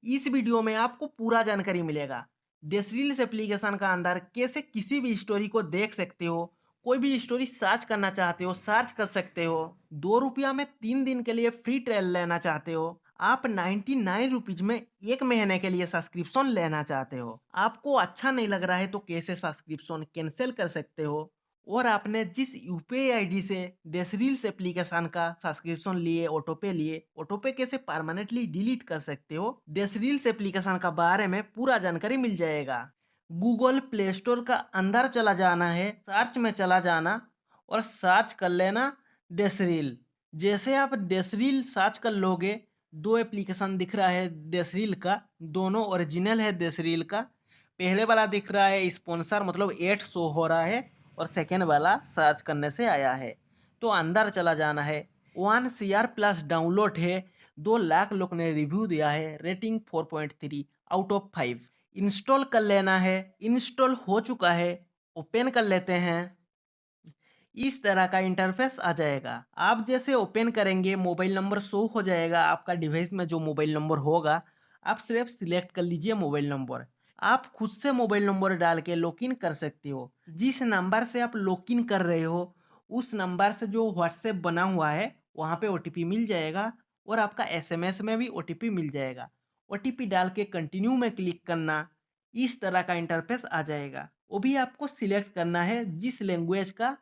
इस वीडियो में आपको पूरा जानकारी मिलेगा। डेसरील्स एप्लीकेशन का अंदर कैसे किसी भी स्टोरी को देख सकते हो, कोई भी स्टोरी सर्च करना चाहते हो सर्च कर सकते हो। 2 रुपया में 3 दिन के लिए फ्री ट्रायल लेना चाहते हो, आप 99 रुपीज में 1 महीने के लिए सब्सक्रिप्शन लेना चाहते हो, आपको अच्छा नहीं लग रहा है तो कैसे सब्सक्रिप्शन कैंसिल कर सकते हो। और आपने जिस यूपीआई आईडी से डेसरील्स एप्लीकेशन का सब्सक्रिप्शन लिए ऑटोपे कैसे परमानेंटली डिलीट कर सकते हो, डेसरील्स एप्लीकेशन का बारे में पूरा जानकारी मिल जाएगा। गूगल प्ले स्टोर का अंदर चला जाना है, सर्च में चला जाना और सर्च कर लेना डेसरील। जैसे आप डेसरील सर्च कर लोगे, दो एप्लीकेशन दिख रहा है डेसरील का, दोनों ओरिजिनल है डेसरील का। पहले वाला दिख रहा है स्पॉन्सर मतलब एड शो हो रहा है, और सेकेंड वाला सर्च करने से आया है। तो अंदर चला जाना है। 1 CR+ डाउनलोड है, 2 लाख लोग ने रिव्यू दिया है, रेटिंग 4.3 आउट ऑफ 5। इंस्टॉल कर लेना है, इंस्टॉल हो चुका है, ओपन कर लेते हैं। इस तरह का इंटरफेस आ जाएगा। आप जैसे ओपन करेंगे मोबाइल नंबर शो हो जाएगा, आपका डिवाइस में जो मोबाइल नंबर होगा आप सिर्फ सिलेक्ट कर लीजिए मोबाइल नंबर। आप खुद से मोबाइल नंबर डाल के लॉगिन कर सकते हो। जिस नंबर से आप लॉगिन कर रहे हो उस नंबर से जो व्हाट्सएप बना हुआ है वहाँ पे ओटीपी मिल जाएगा, और आपका एसएमएस में भी ओटीपी मिल जाएगा। ओटीपी डाल के कंटिन्यू में क्लिक करना, इस तरह का इंटरफेस आ जाएगा। वो भी आपको सिलेक्ट करना है जिस लैंग्वेज का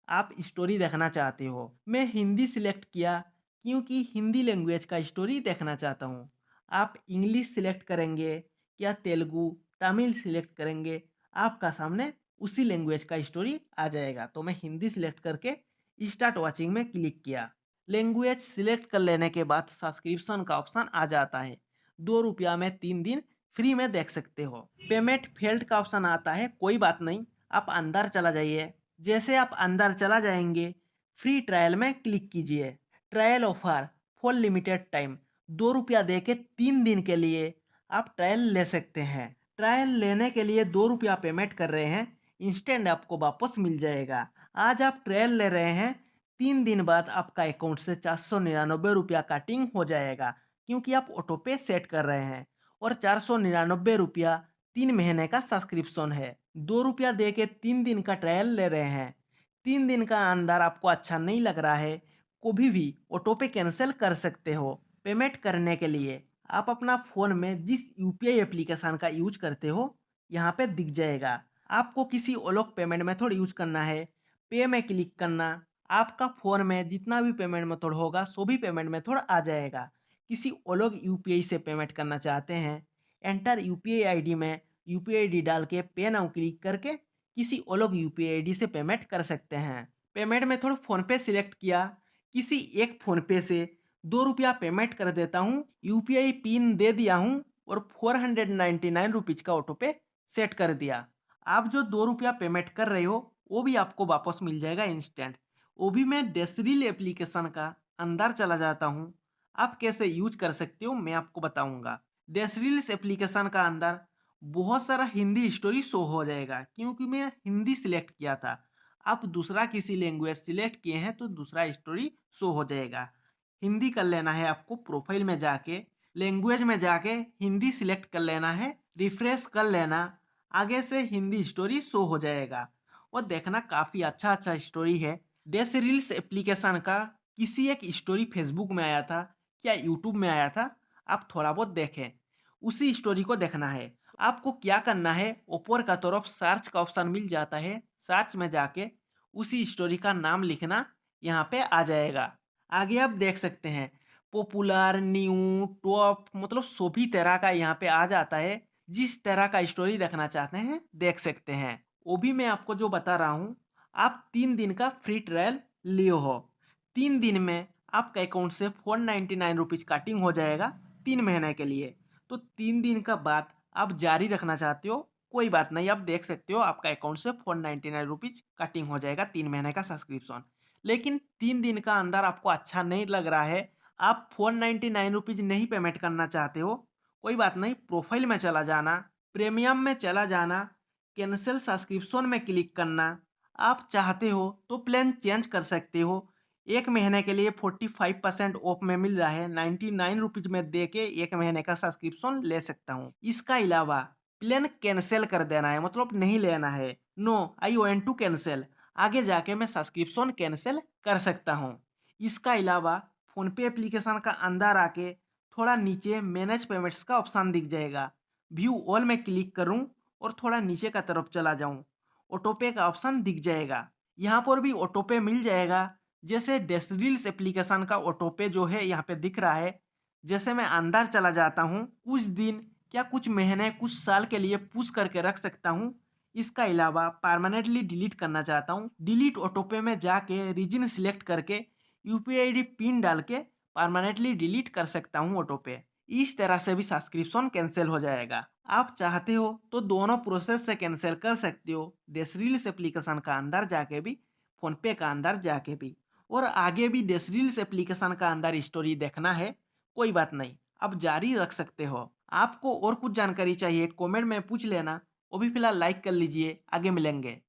आप स्टोरी देखना चाहते हो। मैं हिंदी सिलेक्ट किया क्योंकि हिंदी लैंग्वेज का स्टोरी देखना चाहता हूँ। आप इंग्लिश सिलेक्ट करेंगे या तेलुगु तमिल सिलेक्ट करेंगे, आपका सामने उसी लैंग्वेज का स्टोरी आ जाएगा। तो मैं हिंदी सिलेक्ट करके स्टार्ट वॉचिंग में क्लिक किया। लैंग्वेज सिलेक्ट कर लेने के बाद सब्सक्रिप्शन का ऑप्शन आ जाता है। 2 रुपया में 3 दिन फ्री में देख सकते हो। पेमेंट फेल्ड का ऑप्शन आता है, कोई बात नहीं, आप अंदर चला जाइए। जैसे आप अंदर चला जाएंगे फ्री ट्रायल में क्लिक कीजिए। Trial offer for limited time, 2 रुपया दे के 3 दिन के लिए आप ट्रायल ले सकते हैं। ट्रायल लेने के लिए 2 रुपया पेमेंट कर रहे हैं, इंस्टेंट आपको वापस मिल जाएगा। आज आप ट्रायल ले रहे हैं, 3 दिन बाद आपका अकाउंट से 499 रुपया कटिंग हो जाएगा, क्योंकि आप ऑटो पे सेट कर रहे हैं। और 499 रुपया 3 महीने का सब्सक्रिप्शन है। 2 रुपया दे के 3 दिन का ट्रायल ले रहे हैं। 3 दिन का अंदर आपको अच्छा नहीं लग रहा है, कभी भी ऑटो पे कैंसिल कर सकते हो। पेमेंट करने के लिए आप अपना फ़ोन में जिस यूपीआई एप्लीकेशन का यूज करते हो यहाँ पे दिख जाएगा। आपको किसी अलग पेमेंट मेथड यूज करना है, पे में क्लिक करना, आपका फ़ोन में जितना भी पेमेंट मेथड होगा सभी पेमेंट मेथड आ जाएगा। किसी अलग यूपीआई से पेमेंट करना चाहते हैं, एंटर यूपीआई आईडी में यूपीआई आईडी डाल के पे नाउ क्लिक करके किसी अलग यूपीआई आईडी से पेमेंट कर सकते हैं। पेमेंट मेथड फ़ोन पे सिलेक्ट किया, किसी एक फ़ोन पे से 2 रुपया पेमेंट कर देता हूँ, यूपीआई पिन दे दिया हूँ और 499 रुपीज़ का ऑटो पे सेट कर दिया। आप जो 2 रुपया पेमेंट कर रहे हो वो भी आपको वापस मिल जाएगा इंस्टेंट। वो भी मैं डेसरील एप्लीकेशन का अंदर चला जाता हूँ। आप कैसे यूज कर सकते हो मैं आपको बताऊंगा। डेसरील्स एप्लीकेशन का अंदर बहुत सारा हिंदी स्टोरी शो हो जाएगा, क्योंकि मैं हिंदी सिलेक्ट किया था। आप दूसरा किसी लैंग्वेज सिलेक्ट किए हैं तो दूसरा स्टोरी शो हो जाएगा। हिंदी कर लेना है आपको, प्रोफाइल में जाके लैंग्वेज में जाके हिंदी सिलेक्ट कर लेना है, रिफ्रेश कर लेना, आगे से हिंदी स्टोरी शो हो जाएगा। और देखना काफ़ी अच्छा अच्छा स्टोरी है। डेस रील्स एप्लीकेशन का किसी एक स्टोरी फेसबुक में आया था या यूट्यूब में आया था, आप थोड़ा बहुत देखें, उसी स्टोरी को देखना है। आपको क्या करना है, ऊपर का तरफ सर्च का ऑप्शन मिल जाता है, सर्च में जाके उसी स्टोरी का नाम लिखना, यहाँ पे आ जाएगा। आगे आप देख सकते हैं पॉपुलर न्यू टॉप मतलब सभी तरह का यहाँ पे आ जाता है। जिस तरह का स्टोरी देखना चाहते हैं देख सकते हैं। वो भी मैं आपको जो बता रहा हूँ, आप 3 दिन का फ्री ट्रायल लिए हो, 3 दिन में आपका अकाउंट से 499 रुपीज़ कटिंग हो जाएगा 3 महीने के लिए। तो 3 दिन का बाद आप जारी रखना चाहते हो, कोई बात नहीं, आप देख सकते हो आपका अकाउंट से 499 रुपीज़ कटिंग हो जाएगा 3 महीने का सब्सक्रिप्शन। लेकिन 3 दिन का अंदर आपको अच्छा नहीं लग रहा है, आप 499 रुपीज़ नहीं पेमेंट करना चाहते हो, कोई बात नहीं, प्रोफाइल में चला जाना, प्रीमियम में चला जाना, कैंसिल सब्सक्रिप्शन में क्लिक करना। आप चाहते हो तो प्लान चेंज कर सकते हो, एक महीने के लिए 45% ऑफ में मिल रहा है, 99 रुपीज में दे के एक महीने का सब्सक्रिप्शन ले सकता हूँ। इसका अलावा प्लान कैंसिल कर देना है, मतलब नहीं लेना है, no I want to cancel, आगे जाके मैं सब्सक्रिप्शन कैंसिल कर सकता हूँ। इसका अलावा फोनपे एप्लीकेशन का अंदर आके थोड़ा नीचे मैनेज पेमेंट्स का ऑप्शन दिख जाएगा। व्यू ऑल में क्लिक करूँ और थोड़ा नीचे का तरफ चला जाऊँ, ऑटोपे का ऑप्शन दिख जाएगा। यहाँ पर भी ऑटोपे मिल जाएगा। जैसे डैश रील्स एप्लीकेशन का ऑटोपे जो है यहाँ पे दिख रहा है, जैसे मैं अंदर चला जाता हूँ, कुछ दिन क्या कुछ महीने कुछ साल के लिए पुश करके रख सकता हूँ। इसका अलावा परमानेंटली डिलीट करना चाहता हूँ, डिलीट ऑटोपे में जाके रीजन सिलेक्ट करके यूपीआई आईडी पिन डाल के परमानेंटली डिलीट कर सकता हूँ ऑटोपे। इस तरह से भी सब्सक्रिप्शन कैंसिल हो जाएगा। आप चाहते हो तो दोनों प्रोसेस से कैंसिल कर सकते हो, डैश रील्स एप्लीकेशन का अंदर जाके भी, फोनपे का अंदर जाके भी। और आगे भी डैश रील्स एप्लीकेशन का अंदर स्टोरी देखना है, कोई बात नहीं, आप जारी रख सकते हो। आपको और कुछ जानकारी चाहिए कमेंट में पूछ लेना। वो भी फिलहाल लाइक कर लीजिए, आगे मिलेंगे।